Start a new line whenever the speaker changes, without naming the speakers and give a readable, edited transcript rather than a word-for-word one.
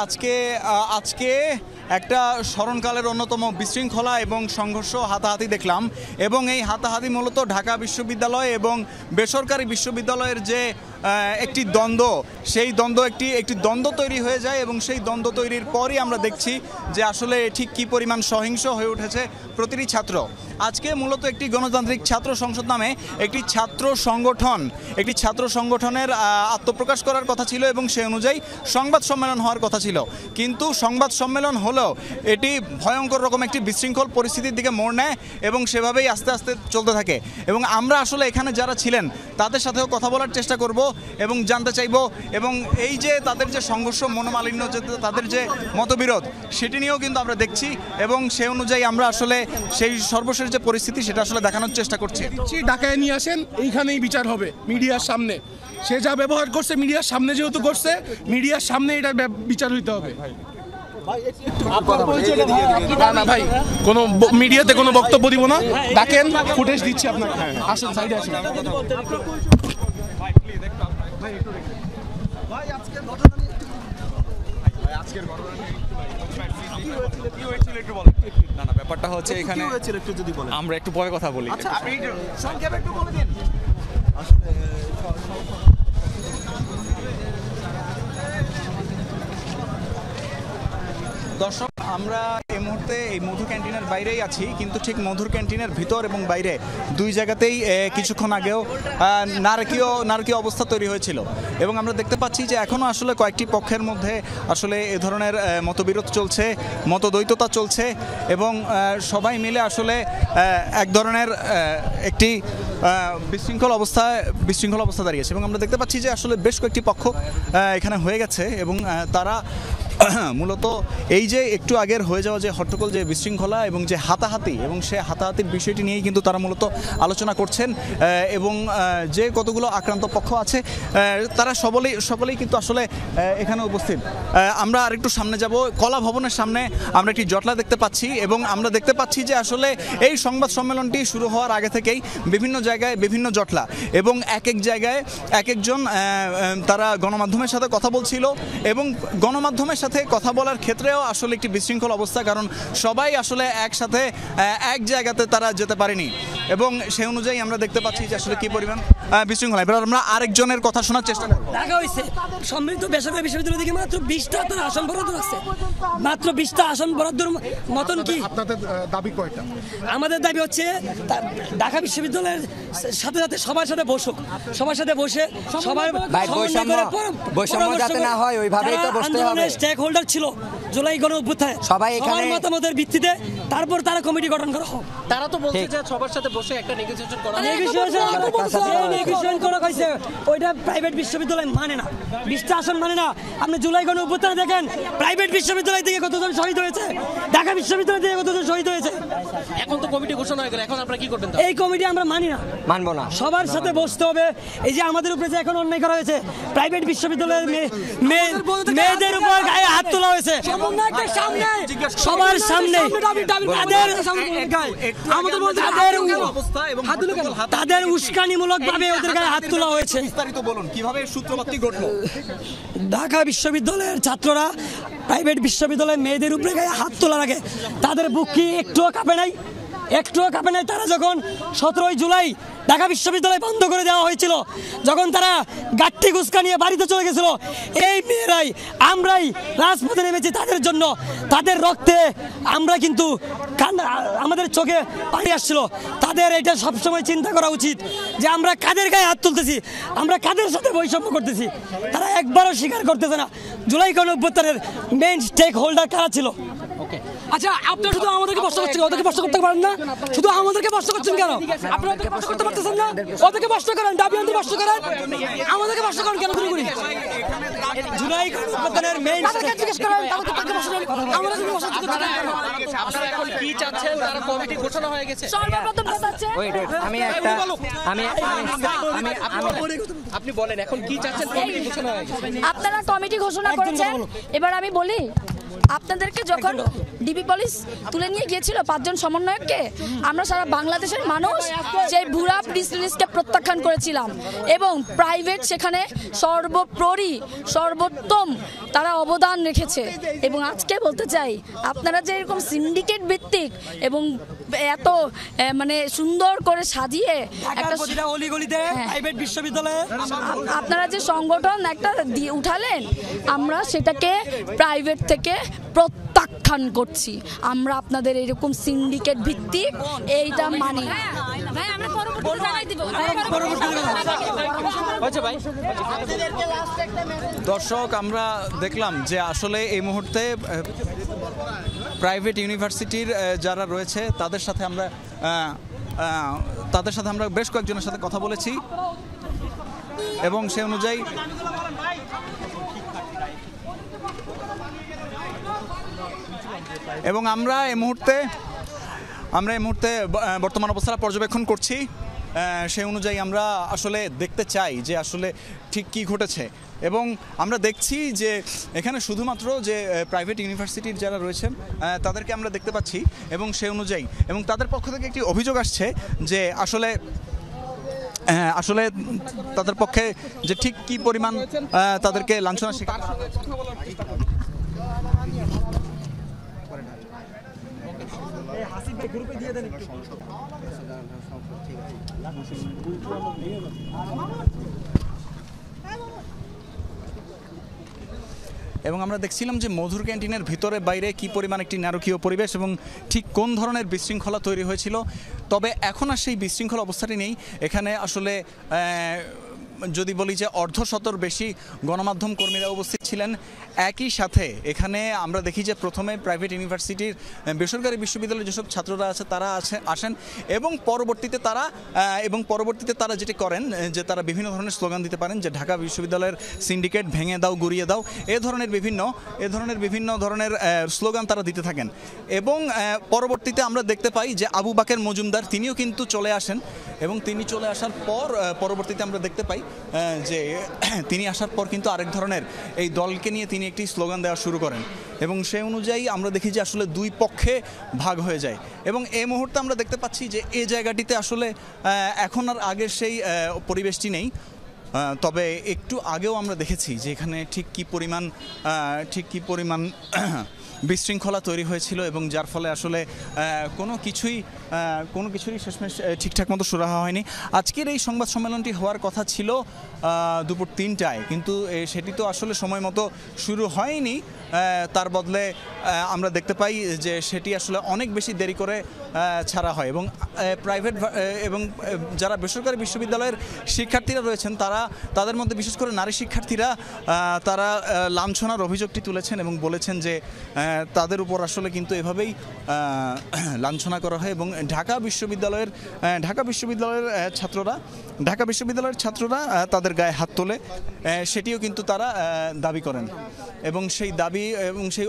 আজকে একটা স্মরণকালের অন্যতম বিশৃঙ্খলা এবং সংঘর্ষ হাতাহাতি দেখলাম এবং এই হাতাহাতি মূলত ঢাকা বিশ্ববিদ্যালয় এবং বেসরকারি বিশ্ববিদ্যালয়ের যে একটি দ্বন্দ্ব, সেই দ্বন্দ্ব একটি দ্বন্দ্ব তৈরি হয়ে যায় এবং সেই দ্বন্দ্ব তৈরির পরই আমরা দেখছি যে আসলে ঠিক কী পরিমাণ সহিংস হয়ে উঠেছে প্রতিটি ছাত্র। আজকে মূলত একটি গণতান্ত্রিক ছাত্র সংসদ নামে একটি ছাত্র সংগঠনের আত্মপ্রকাশ করার কথা ছিল এবং সেই অনুযায়ী সংবাদ সম্মেলন হওয়ার কথা ছিল, কিন্তু সংবাদ সম্মেলন হলেও এটি ভয়ঙ্কর রকম একটি বিশৃঙ্খল পরিস্থিতির দিকে মোড় নেয় এবং সেভাবেই আস্তে আস্তে চলতে থাকে। এবং আমরা আসলে এখানে যারা ছিলেন তাদের সাথেও কথা বলার চেষ্টা করব এবং জানতে চাইব এবং এই যে তাদের যে সংঘর্ষ, মনোমালিন্য, যে তাদের যে মতবিরোধ, সেটি নিয়েও কিন্তু আমরা দেখছি এবং সেই অনুযায়ী আমরা আসলে সেই সর্বশেষ যে পরিস্থিতি সেটা আসলে দেখানোর চেষ্টা করছি।
ঢাকায় নিয়ে আসেন, এইখানেই বিচার হবে মিডিয়ার সামনে। সে যা ব্যবহার করছে মিডিয়ার সামনে, যেহেতু করছে মিডিয়ার সামনে এটা বিচার হইতে হবে। ভাই কোনো মিডিয়াতে কোনো বক্তব্য দিব না, ডাকেন, ফুটেজ দিচ্ছি আপনাকে। আসেন, সাইডে আসেন।
ব্যাপারটা হচ্ছে এখানে আমরা একটু পরে কথা বলি। দর্শক, আমরা এই মুহূর্তে এই মধু ক্যান্টিনের বাইরেই আছি, কিন্তু ঠিক মধুর ক্যান্টিনের ভিতর এবং বাইরে দুই জায়গাতেই কিছুক্ষণ আগেও নারকীয় অবস্থা তৈরি হয়েছিল এবং আমরা দেখতে পাচ্ছি যে এখনও আসলে কয়েকটি পক্ষের মধ্যে আসলে এ ধরনের মতবিরোধ চলছে, মতদ্বৈততা চলছে এবং সবাই মিলে আসলে এক ধরনের একটি বিশৃঙ্খল অবস্থা দাঁড়িয়েছে এবং আমরা দেখতে পাচ্ছি যে আসলে বেশ কয়েকটি পক্ষ এখানে হয়ে গেছে এবং তারা মূলত এই যে একটু আগের হয়ে যাওয়া যে হট্টগোল, যে বিশৃঙ্খলা এবং যে হাতাহাতি এবং সে হাতাহাতির বিষয়টি নিয়েই কিন্তু তারা মূলত আলোচনা করছেন এবং যে কতগুলো আক্রান্ত পক্ষ আছে তারা সকলেই কিন্তু আসলে এখানে উপস্থিত। আমরা আরেকটু সামনে যাব, কলা ভবনের সামনে আমরা একটি জটলা দেখতে পাচ্ছি এবং আমরা দেখতে পাচ্ছি যে আসলে এই সংবাদ সম্মেলনটি শুরু হওয়ার আগে থেকেই বিভিন্ন জায়গায় বিভিন্ন জটলা এবং এক এক জায়গায় এক একজন তারা গণমাধ্যমের সাথে কথা বলছিল এবং গণমাধ্যমের সাথে কথা বলার ক্ষেত্রেও আসলে একটি বিশৃঙ্খল অবস্থা, কারণ সবাই আসলে একসাথে এক জায়গাতে তারা যেতে পারেনি এবং সেই অনুযায়ী আমরা দেখতে পাচ্ছি যে আসলে কি পরিমাণ বিশৃঙ্খলা। এবার আমরা আরেকজনের কথা শোনার চেষ্টা করব।
ঢাকা হয়েছে সমৃদ্ধ বেসরকারি বিশ্ববিদ্যালয় থেকে মাত্র 20টা আসন বরাদ্দ আছে, মাত্র 20টা আসন বরাদ্দের মতন কি
আপনাদের দাবি কয়টা?
আমাদের দাবি হচ্ছে ঢাকা বিশ্ববিদ্যালয়ের সাথে সাথে সবার সাথে বসুক, সবার সাথে বসে সবার
বৈষম্য যাতে না হয় ওইভাবেই তো বসতে হবে।
স্টেক হোল্ডার ছিল জুলাই গণ অভ্যুত্থানে, সবাই এখানে মতামতের ভিত্তিতে তারপর তারা কমিটি গঠন করা হোক।
তারা তো বলছে যে সবার সাথে বসে একটা নেগোসিয়েশন করা
হয়েছে, ওইটা প্রাইভেট বিশ্ববিদ্যালয় মানে না, 20টা আসন মানে না। আপনি জুলাই গণ অভ্যুত্থানে দেখেন প্রাইভেট বিশ্ববিদ্যালয় থেকে কতজন শহীদ হয়েছে, ঢাকা বিশ্ববিদ্যালয় থেকে কতজন শহীদ হয়েছে।
এখন তো কমিটি ঘোষণা হয়ে গেল, এখন আপনারা কি করবেন?
এই কমিটি আমরা মানি না,
মানবো না,
সবার সাথে বসতে হবে। এই যে আমাদের উপরে যে এখন অন্যায় করা হয়েছে, প্রাইভেট বিশ্ববিদ্যালয়ের মেয়েদের উপর গায়ে হাত তোলা হয়েছে সবার সামনে, তাদের উস্কানিমূলক ভাবে ওদের গায়ে হাত তোলা হয়েছে।
কিভাবে সূত্রপাতটি ঘটলো?
ঢাকা বিশ্ববিদ্যালয়ের ছাত্ররা প্রাইভেট বিশ্ববিদ্যালয়ের মেয়েদের উপরে গায়ে হাত তোলার আগে তাদের বুক কি একটুও কাঁপে নাই? তারা যখন 17 জুলাই ঢাকা বিশ্ববিদ্যালয় বন্ধ করে দেওয়া হয়েছিল, যখন তারা গাঠি গুস্কা নিয়ে বাড়িতে চলে গেছিল, এই মেয়েরাই আমরাই রাজপথে নেমেছি তাদের জন্য। তাদের রক্তে আমরা কিন্তু আমাদের চোখে পানি আসছিল। তাদের এটা সবসময় চিন্তা করা উচিত যে আমরা কাদের গায়ে হাত তুলতেছি, আমরা কাদের সাথে বৈষম্য করতেছি। তারা একবারও স্বীকার করতেছে না জুলাই গণ অভ্যুত্থানের মেইন স্টেক হোল্ডার কারা ছিল।
আচ্ছা, আপনারা শুধু আমাদেরকে প্রশ্ন করছেন, ওদেরকে প্রশ্ন করতে পারেন না? শুধু আমাদেরকে প্রশ্ন করছেন কেন? আপনারা প্রশ্ন করতে পারতেছেন না? ওদেরকে প্রশ্ন করেন, দাবি আনতে প্রশ্ন করেন, আমাদেরকে প্রশ্ন করেন কেন? ঘুরি
জুলাই গণ অভ্যুত্থানের মেইন
জিজ্ঞেস করেন, তাদেরকে প্রশ্ন করেন, আমরা যদি প্রশ্ন করতে পারেন।
আপনারা এখন কি চাচ্ছেন? তারা কমিটি ঘোষণা হয়ে গেছে।
সর্বপ্রথম কথা হচ্ছে
আপনি বলেন এখন কি চাচ্ছেন? কমিটি ঘোষণা হয়ে গেছে,
আপনারা কমিটি ঘোষণা করেছেন। এবার আমি বলি,
আপনাদেরকে যখন ডিবি পুলিশ তুলে নিয়ে গিয়েছিল 5 জন সমন্বয়ককে, আমরা সারা বাংলাদেশের মানুষ সেই ভুয়া প্রেস রিলিজকে প্রত্যাখ্যান করেছিলাম এবং প্রাইভেট সেখানে সর্বোপরি সর্বোত্তম তারা অবদান রেখেছে। এবং আজকে বলতে চাই, আপনারা যে এরকম সিন্ডিকেট ভিত্তিক এবং এত মানে সুন্দর করে সাজিয়ে একটা
অলিগলিতে প্রাইভেট বিশ্ববিদ্যালয়ে
আপনারা যে সংগঠন একটা উঠালেন, আমরা সেটাকে প্রাইভেট থেকে প্রত্যাখ্যান করছি। আমরা আপনাদের এরকম সিন্ডিকেট ভিত্তিক এইটা মানি না।
দর্শক, আমরা দেখলাম যে আসলে এই মুহূর্তে প্রাইভেট ইউনিভার্সিটির যারা রয়েছে তাদের সাথে আমরা বেশ কয়েকজনের সাথে কথা বলেছি এবং সে অনুযায়ী আমরা এই মুহূর্তে বর্তমান অবস্থা পর্যবেক্ষণ করছি। সেই অনুযায়ী আমরা আসলে দেখতে চাই যে আসলে ঠিক কী ঘটেছে এবং আমরা দেখছি যে এখানে শুধুমাত্র যে প্রাইভেট ইউনিভার্সিটির যারা রয়েছেন তাদেরকে আমরা দেখতে পাচ্ছি এবং সেই অনুযায়ী এবং তাদের পক্ষ থেকে একটি অভিযোগ আসছে যে আসলে তাদের পক্ষে যে ঠিক কী পরিমাণ তাদেরকে লাঞ্ছনার শিকার এবং আমরা দেখছিলাম যে মধুর ক্যান্টিনের ভিতরে বাইরে কি পরিমাণ একটি নারকীয় পরিবেশ এবং ঠিক কোন ধরনের বিশৃঙ্খলা তৈরি হয়েছিল। তবে এখন আর সেই বিশৃঙ্খল অবস্থাটি নেই। এখানে আসলে যদি বলি যে অর্ধশতর বেশি গণমাধ্যম কর্মীরা উপস্থিত ছিলেন। একই সাথে এখানে আমরা দেখি যে প্রথমে প্রাইভেট ইউনিভার্সিটির বেসরকারি বিশ্ববিদ্যালয়ের যেসব ছাত্ররা আছে তারা আসেন এবং পরবর্তীতে তারা যেটি করেন যে তারা বিভিন্ন ধরনের স্লোগান দিতে পারেন যে ঢাকা বিশ্ববিদ্যালয়ের সিন্ডিকেট ভেঙে দাও, গুড়িয়ে দাও, এ ধরনের বিভিন্ন ধরনের স্লোগান তারা দিতে থাকেন এবং পরবর্তীতে আমরা দেখতে পাই যে আবু বাকের মজুমদার তিনিও কিন্তু চলে আসেন এবং তিনি চলে আসার পর পরবর্তীতে আমরা দেখতে পাই যে তিনি আসার পর কিন্তু আরেক ধরনের এই দলকে নিয়ে তিনি একটি স্লোগান দেওয়া শুরু করেন এবং সেই অনুযায়ী আমরা দেখি যে আসলে দুই পক্ষে ভাগ হয়ে যায় এবং এই মুহূর্তে আমরা দেখতে পাচ্ছি যে এই জায়গাটিতে আসলে এখন আর আগের সেই পরিবেশটি নেই। তবে একটু আগেও আমরা দেখেছি যে এখানে ঠিক কী পরিমাণ বিশৃঙ্খলা তৈরি হয়েছিল এবং যার ফলে আসলে কোনো কিছুরই শেষমেশ ঠিকঠাক মতো সুরাহা হয়নি। আজকের এই সংবাদ সম্মেলনটি হওয়ার কথা ছিল দুপুর 3টায়, কিন্তু সেটি তো আসলে সময় মতো শুরু হয়নি। তার বদলে আমরা দেখতে পাই যে সেটি আসলে অনেক বেশি দেরি করে ছাড়া হয় এবং প্রাইভেট এবং যারা বেসরকারি বিশ্ববিদ্যালয়ের শিক্ষার্থীরা রয়েছেন তাদের মধ্যে বিশেষ করে নারী শিক্ষার্থীরা তারা লাঞ্ছনার অভিযোগটি তুলেছেন এবং বলেছেন যে তাদের উপর আসলে কিন্তু এভাবেই লাঞ্ছনা করা হয় এবং ঢাকা বিশ্ববিদ্যালয়ের ছাত্ররা তাদের গায়ে হাত তোলে, সেটিও কিন্তু তারা দাবি করেন এবং সেই দাবি এবং সেই